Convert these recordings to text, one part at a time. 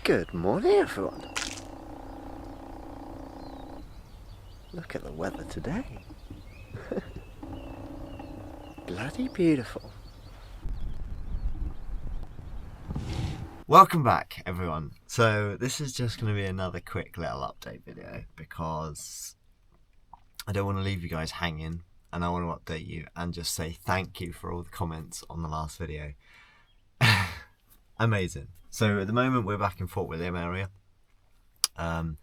Good morning, everyone. Look at the weather today. Bloody beautiful. Welcome back, everyone. So this is just going to be another quick little update video because I don't want to leave you guys hanging, and I want to update you and just say thank you for all the comments on the last video. Amazing. So at the moment we're back in Fort William area, and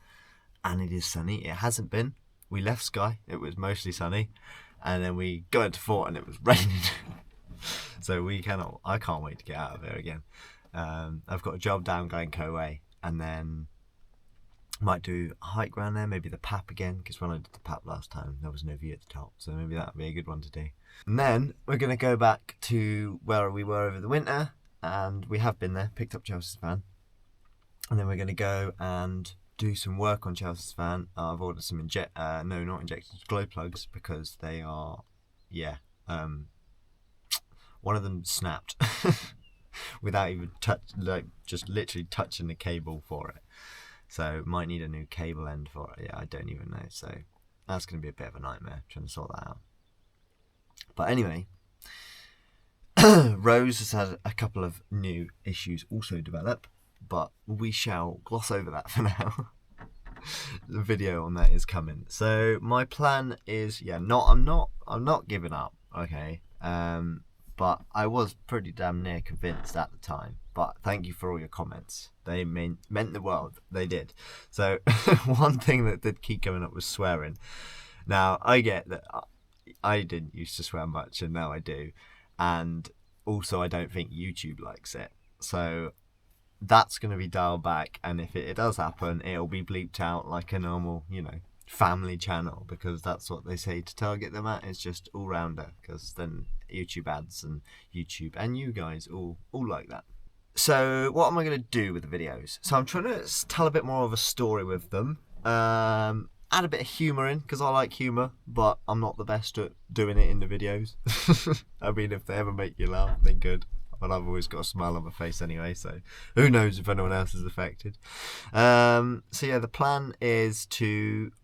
it is sunny. It hasn't been. We left Skye, it was mostly sunny, and then we got into Fort and it was raining. So I can't wait to get out of here again. I've got a job down Glencoe way, and then might do a hike around there, maybe the Pap again, because when I did the Pap last time there was no view at the top, so maybe that would be a good one to do. And then we're going to go back to where we were over the winter, and we have been there, picked up Chelsea's van, and then we're going to go and do some work on Chelsea's van. I've ordered some not injectors, glow plugs, because they are, one of them snapped without even just literally touching the cable for it. So might need a new cable end for it. Yeah, I don't even know. So that's going to be a bit of a nightmare trying to sort that out. But anyway, Rose has had a couple of new issues also develop, but we shall gloss over that for now. The video on that is coming. So my plan is, I'm not giving up, okay? But I was pretty damn near convinced at the time. But thank you for all your comments. They meant the world. They did. So one thing that did keep coming up was swearing. Now, I get that I didn't used to swear much, and now I do. And also, I don't think YouTube likes it. So that's going to be dialed back. And if it does happen, it'll be bleeped out like a normal, family channel, because that's what they say to target them at. It's just all-rounder, because then YouTube ads and YouTube and you guys all like that. So what am I going to do with the videos? So I'm trying to tell a bit more of a story with them. Add a bit of humour in, because I like humour, but I'm not the best at doing it in the videos. I mean, if they ever make you laugh, then good. But I've always got a smile on my face anyway, so who knows if anyone else is affected. So yeah, the plan is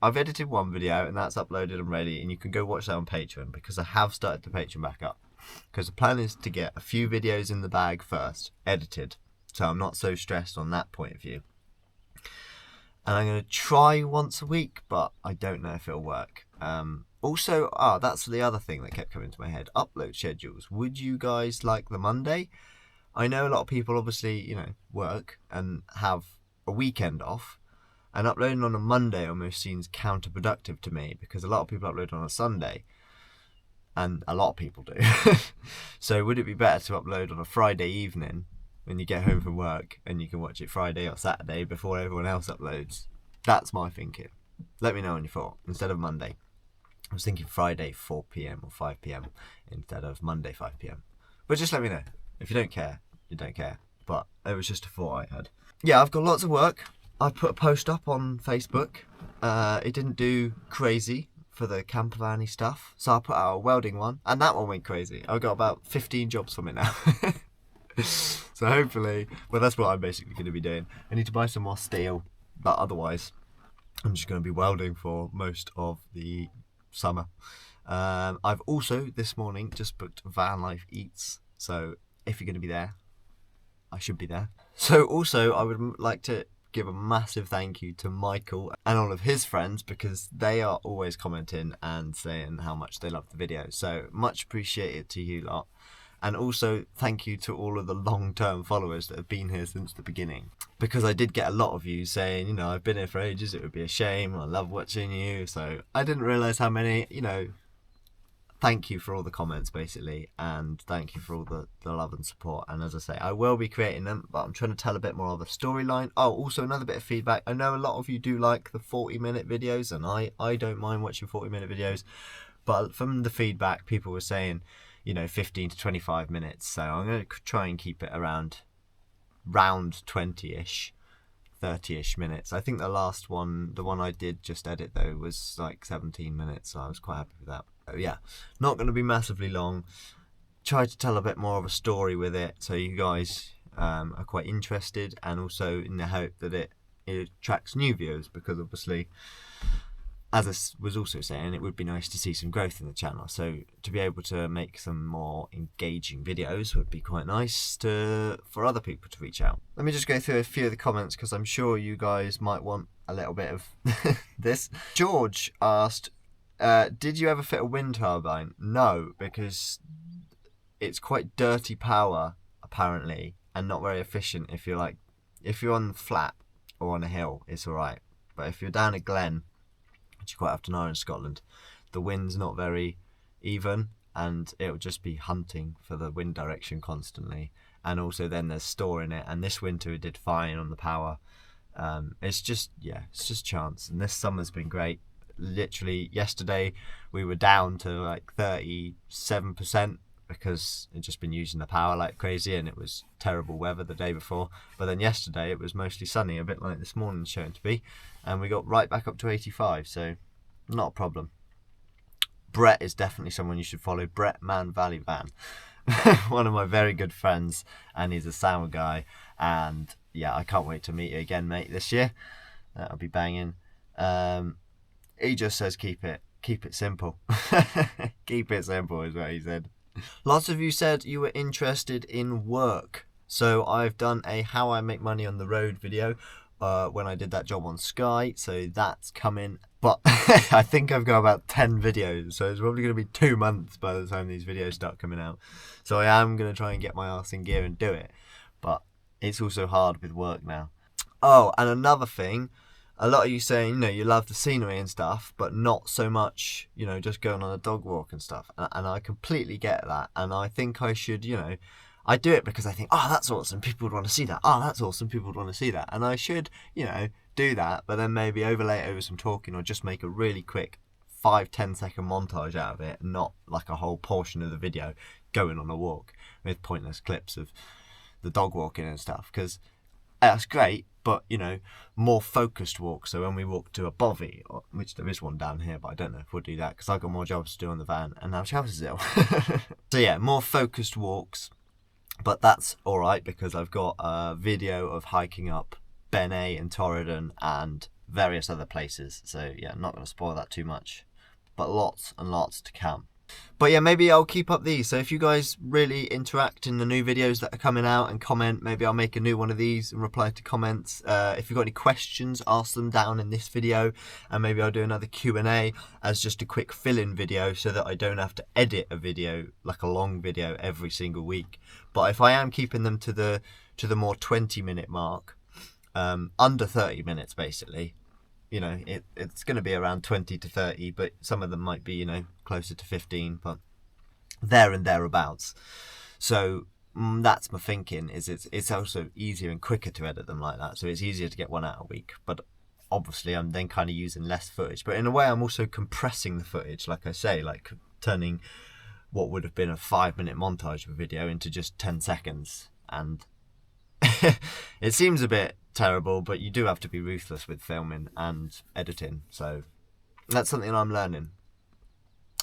I've edited one video and that's uploaded and ready, and you can go watch that on Patreon, because I have started the Patreon back up. Because the plan is to get a few videos in the bag first, edited, so I'm not so stressed on that point of view. And I'm going to try once a week, but I don't know if it'll work. Also, that's the other thing that kept coming to my head. Upload schedules. Would you guys like the Monday? I know a lot of people obviously, work and have a weekend off. And uploading on a Monday almost seems counterproductive to me, because a lot of people upload on a Sunday. And a lot of people do. So would it be better to upload on a Friday evening when you get home from work, and you can watch it Friday or Saturday before everyone else uploads? That's my thinking. Let me know on your thought. Instead of Monday, I was thinking Friday 4 PM or 5 PM instead of Monday 5 PM. But just let me know. If you don't care, you don't care. But it was just a thought I had. Yeah, I've got lots of work. I put a post up on Facebook. It didn't do crazy for the camper van-y stuff, so I put out a welding one, and that one went crazy. I've got about 15 jobs from it now. So hopefully, that's what I'm basically going to be doing. I need to buy some more steel, but otherwise I'm just going to be welding for most of the summer. I've also this morning just booked Vanlife Eats, so if you're going to be there, I should be there. So also I would like to give a massive thank you to Michael and all of his friends, because they are always commenting and saying how much they love the video. So much appreciated to you lot. And also thank you to all of the long-term followers that have been here since the beginning, because I did get a lot of you saying, I've been here for ages, it would be a shame, I love watching you. So I didn't realise how many, thank you for all the comments basically, and thank you for all the love and support. And as I say, I will be creating them, but I'm trying to tell a bit more of a storyline. Oh, also another bit of feedback. I know a lot of you do like the 40-minute videos, and I don't mind watching 40-minute videos, but from the feedback, people were saying, 15 to 25 minutes. So I'm going to try and keep it around 20-ish, 30-ish minutes. I think the last one, the one I did just edit though, was like 17 minutes, so I was quite happy with that. So yeah, not going to be massively long. Try to tell a bit more of a story with it, so you guys are quite interested, and also in the hope that it attracts new viewers, because obviously, as I was also saying, it would be nice to see some growth in the channel. So to be able to make some more engaging videos would be quite nice for other people to reach out. Let me just go through a few of the comments, because I'm sure you guys might want a little bit of this. George asked, did you ever fit a wind turbine? No, because it's quite dirty power apparently, and not very efficient. If you're on the flat or on a hill, it's alright, but if you're down a glen, which you quite often are in Scotland, the wind's not very even, and it'll just be hunting for the wind direction constantly. And also then there's storing it, and this winter it did fine on the power. It's just chance, and this summer's been great. Literally yesterday we were down to like 37%, because it'd just been using the power like crazy, and it was terrible weather the day before. But then yesterday it was mostly sunny, a bit like this morning's showing to be, and we got right back up to 85, so not a problem. Brett is definitely someone you should follow. Brett Man Valley Van. One of my very good friends, and he's a sound guy, and yeah, I can't wait to meet you again, mate, this year. That'll be banging. He just says keep it simple. Keep it simple is what he said. Lots of you said you were interested in work, so I've done a how I make money on the road video when I did that job on Sky, so that's coming. But I think I've got about 10 videos, so it's probably going to be 2 months by the time these videos start coming out. So I am going to try and get my arse in gear and do it, but it's also hard with work now. Oh, and another thing, a lot of you saying, you love the scenery and stuff, but not so much, just going on a dog walk and stuff. And I completely get that. And I think I should, I do it because I think, oh, that's awesome, people would want to see that. Oh, that's awesome, people would want to see that. And I should, do that, but then maybe overlay it over some talking, or just make a really quick 5-10 second montage out of it, not like a whole portion of the video going on a walk with pointless clips of the dog walking and stuff, because that's great, but more focused walk. So when we walk to a bovvy, which there is one down here, but I don't know if we'll do that because I've got more jobs to do on the van, and now Chelsea's ill. So yeah, more focused walks, but that's alright because I've got a video of hiking up Benet and Torridon and various other places. So yeah, I'm not going to spoil that too much, but lots and lots to come. But yeah, maybe I'll keep up these. So if you guys really interact in the new videos that are coming out and comment, maybe I'll make a new one of these and reply to comments. If you've got any questions, ask them down in this video, and maybe I'll do another Q&A as just a quick fill-in video, so that I don't have to edit a video, like a long video, every single week. But if I am keeping them to the more 20-minute mark, under 30 minutes basically, it's going to be around 20 to 30, but some of them might be, closer to 15, but there and thereabouts. So that's my thinking, is it's also easier and quicker to edit them like that. So it's easier to get one out a week, but obviously I'm then kind of using less footage. But in a way, I'm also compressing the footage, like I say, like turning what would have been a 5-minute montage of a video into just 10 seconds. And it seems a bit terrible, but you do have to be ruthless with filming and editing, so that's something I'm learning,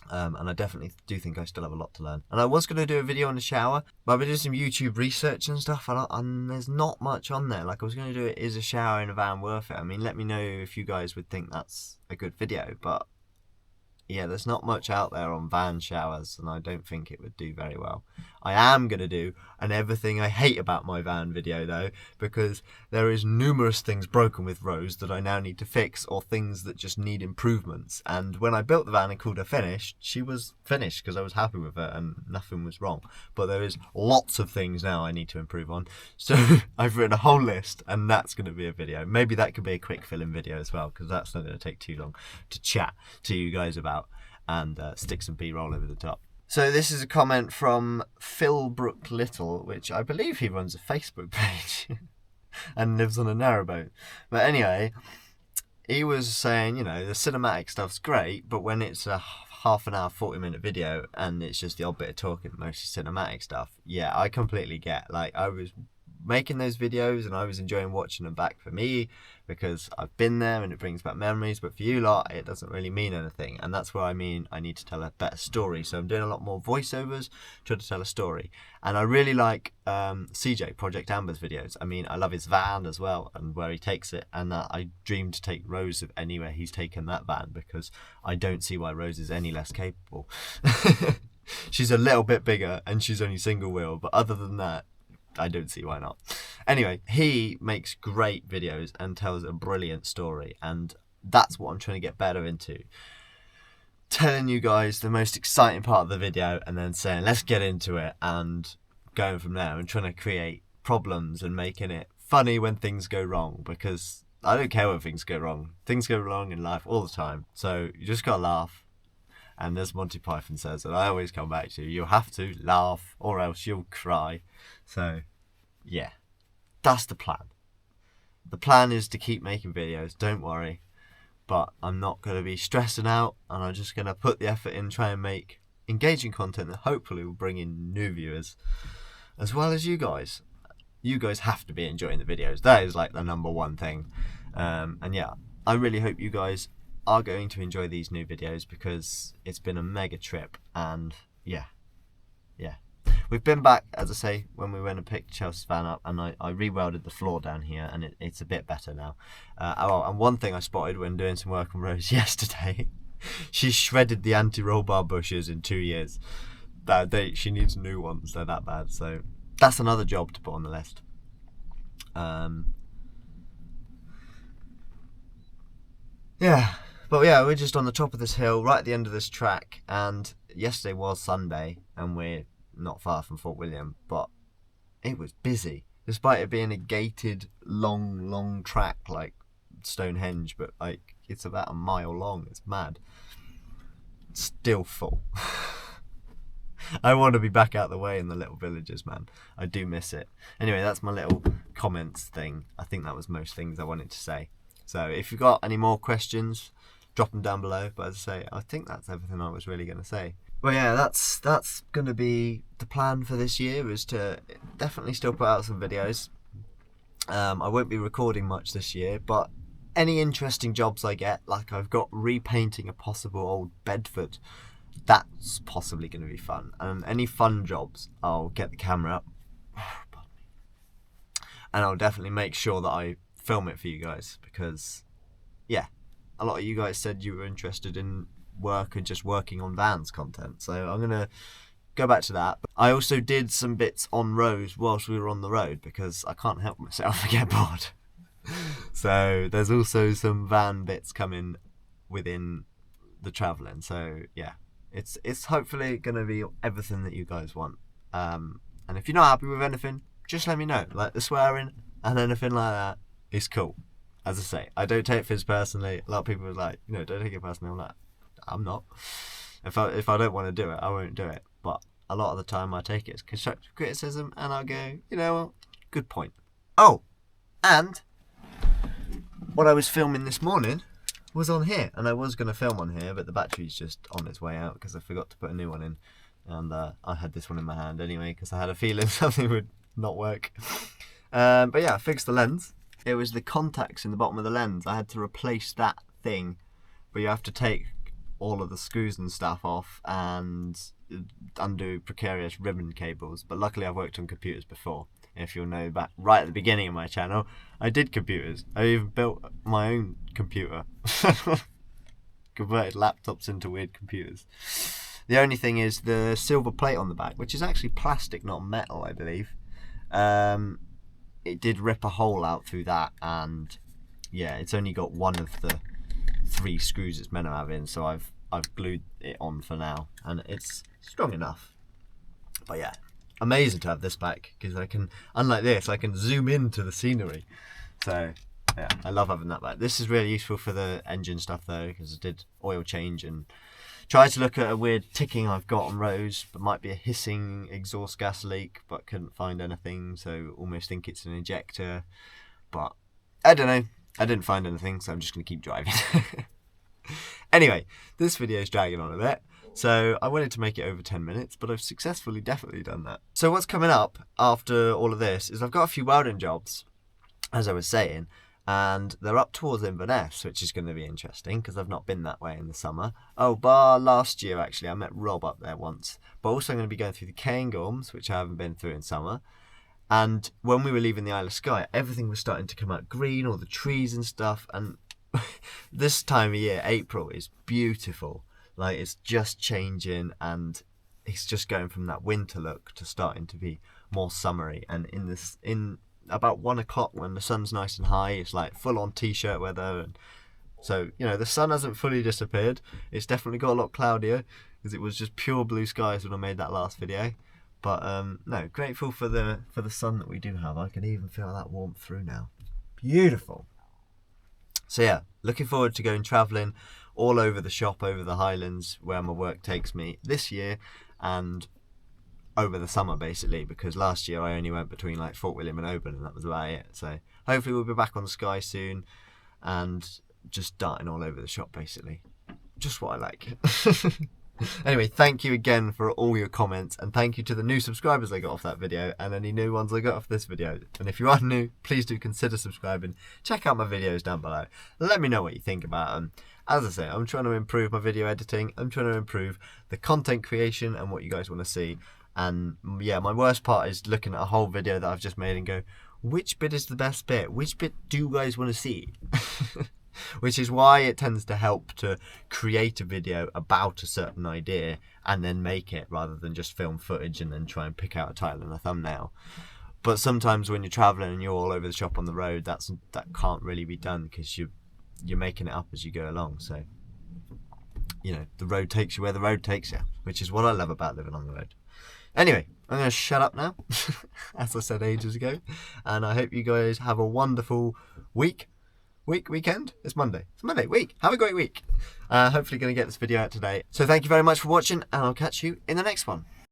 and I definitely do think I still have a lot to learn. And I was going to do a video on the shower, but I've been doing some YouTube research and stuff, and there's not much on there. Like, I was going to do it, is a shower in a van worth it? I mean, let me know if you guys would think that's a good video, but yeah, there's not much out there on van showers, and I don't think it would do very well. I am going to do an everything I hate about my van video though, because there is numerous things broken with Rose that I now need to fix, or things that just need improvements. And when I built the van and called her finished, she was finished because I was happy with her and nothing was wrong. But there is lots of things now I need to improve on. So I've written a whole list, and that's going to be a video. Maybe that could be a quick fill-in video as well, because that's not going to take too long to chat to you guys about and stick some B-roll over the top. So this is a comment from Phil Brook Little, which I believe he runs a Facebook page and lives on a narrowboat. But anyway, he was saying, the cinematic stuff's great, but when it's a half an hour, 40-minute video and it's just the odd bit of talking, mostly cinematic stuff, yeah, I completely get. Like, I was making those videos and I was enjoying watching them back for me because I've been there and it brings back memories, but for you lot it doesn't really mean anything, and that's where I need to tell a better story. So I'm doing a lot more voiceovers, trying to tell a story. And I really like CJ, Project Amber's videos. I mean, I love his van as well and where he takes it, and I dream to take Rose anywhere he's taken that van, because I don't see why Rose is any less capable. She's a little bit bigger and she's only single wheel, but other than that, I don't see why not. Anyway, he makes great videos and tells a brilliant story, and that's what I'm trying to get better into. Telling you guys the most exciting part of the video and then saying, let's get into it, and going from there and trying to create problems and making it funny when things go wrong, because I don't care when things go wrong. Things go wrong in life all the time, so you just gotta laugh. And as Monty Python says, and I always come back to, you'll have to laugh or else you'll cry. So, yeah, that's the plan. The plan is to keep making videos, don't worry. But I'm not going to be stressing out, and I'm just going to put the effort in, try and make engaging content that hopefully will bring in new viewers, as well as you guys. You guys have to be enjoying the videos. That is like the number one thing. And yeah, I really hope you guys are going to enjoy these new videos, because it's been a mega trip. And yeah, we've been back, as I say, when we went and picked Chelsea's van up, and I re-welded the floor down here, and it's a bit better now. And one thing I spotted when doing some work on Rose yesterday, she shredded the anti-roll bar bushes in 2 years. She needs new ones, they're that bad. So that's another job to put on the list. Yeah. But yeah, we're just on the top of this hill, right at the end of this track, and yesterday was Sunday, and we're not far from Fort William, but it was busy, despite it being a gated, long track like Stonehenge, but like it's about a mile long. It's mad. It's still full. I want to be back out the way in the little villages, man. I do miss it. Anyway, that's my little comments thing. I think that was most things I wanted to say. So if you've got any more questions, drop them down below. But as I say, I think that's everything I was really going to say. Well, yeah, that's going to be the plan for this year, is to definitely still put out some videos. I won't be recording much this year, but any interesting jobs I get, like I've got repainting a possible old Bedford, that's possibly going to be fun. And any fun jobs, I'll get the camera up, and I'll definitely make sure that I film it for you guys, because yeah, a lot of you guys said you were interested in work and just working on vans content, so I'm gonna go back to that. I also did some bits on Rose whilst we were on the road, because I can't help myself, I get bored. So there's also some van bits coming within the travelling. So yeah, it's hopefully gonna be everything that you guys want. And if you're not happy with anything, just let me know. Like the swearing and anything like that is cool. As I say, I don't take things personally. A lot of people are like, don't take it personally. I'm like, I'm not. If I don't want to do it, I won't do it. But a lot of the time I take it as constructive criticism, and I'll go, what, good point. Oh, and what I was filming this morning was on here, and I was going to film on here, but the battery's just on its way out because I forgot to put a new one in, and I had this one in my hand anyway because I had a feeling something would not work. But yeah, I fixed the lens. It was the contacts in the bottom of the lens. I had to replace that thing, but you have to take all of the screws and stuff off and undo precarious ribbon cables. But luckily I've worked on computers before. If you'll know, back right at the beginning of my channel, I did computers. I even built my own computer. Converted laptops into weird computers. The only thing is the silver plate on the back, which is actually plastic, not metal, I believe. It did rip a hole out through that, and yeah, it's only got one of the 3 screws it's meant to have in, so I've glued it on for now, and it's strong enough. But yeah, amazing to have this back, because I can, unlike this, I can zoom into the scenery. So yeah, I love having that back. This is really useful for the engine stuff though, because I did oil change and tried to look at a weird ticking I've got on Rose, but might be a hissing exhaust gas leak, but couldn't find anything, so almost think it's an injector. But I don't know, I didn't find anything, so I'm just going to keep driving. Anyway, this video is dragging on a bit, So I wanted to make it over 10 minutes, but I've successfully definitely done that. So what's coming up after all of this is I've got a few welding jobs, as I was saying, and they're up towards Inverness, which is going to be interesting because I've not been that way in the summer. Oh, bar last year actually, I met Rob up there once. But also I'm going to be going through the Cairngorms, which I haven't been through in summer. And when we were leaving the Isle of Skye, everything was starting to come out green, all the trees and stuff. And this time of year, April, is beautiful. Like, it's just changing, and it's just going from that winter look to starting to be more summery. And in about 1 o'clock, when the sun's nice and high, it's like full on t-shirt weather. And so, you know, the sun hasn't fully disappeared. It's definitely got a lot cloudier because it was just pure blue skies when I made that last video. But no, grateful for the sun that we do have. I can even feel that warmth through now. Beautiful. So yeah, looking forward to going travelling all over the shop, over the Highlands, where my work takes me this year, and over the summer basically, because last year I only went between like Fort William and Oban, and that was about it. So hopefully we'll be back on the Skye soon, and just darting all over the shop basically. Just what I like. Anyway, thank you again for all your comments, and thank you to the new subscribers I got off that video and any new ones I got off this video. And if you are new, please do consider subscribing. Check out my videos down below. Let me know what you think about them. As I say, I'm trying to improve my video editing. I'm trying to improve the content creation and what you guys want to see. And yeah, my worst part is looking at a whole video that I've just made and go, which bit is the best bit? Which bit do you guys want to see? Which is why it tends to help to create a video about a certain idea and then make it, rather than just film footage and then try and pick out a title and a thumbnail. But sometimes when you're traveling and you're all over the shop on the road, that can't really be done because you're making it up as you go along. So, you know, the road takes you where the road takes you, which is what I love about living on the road. Anyway, I'm going to shut up now, as I said ages ago, and I hope you guys have a wonderful weekend. It's Monday week. Have a great week. Hopefully going to get this video out today. So thank you very much for watching, and I'll catch you in the next one.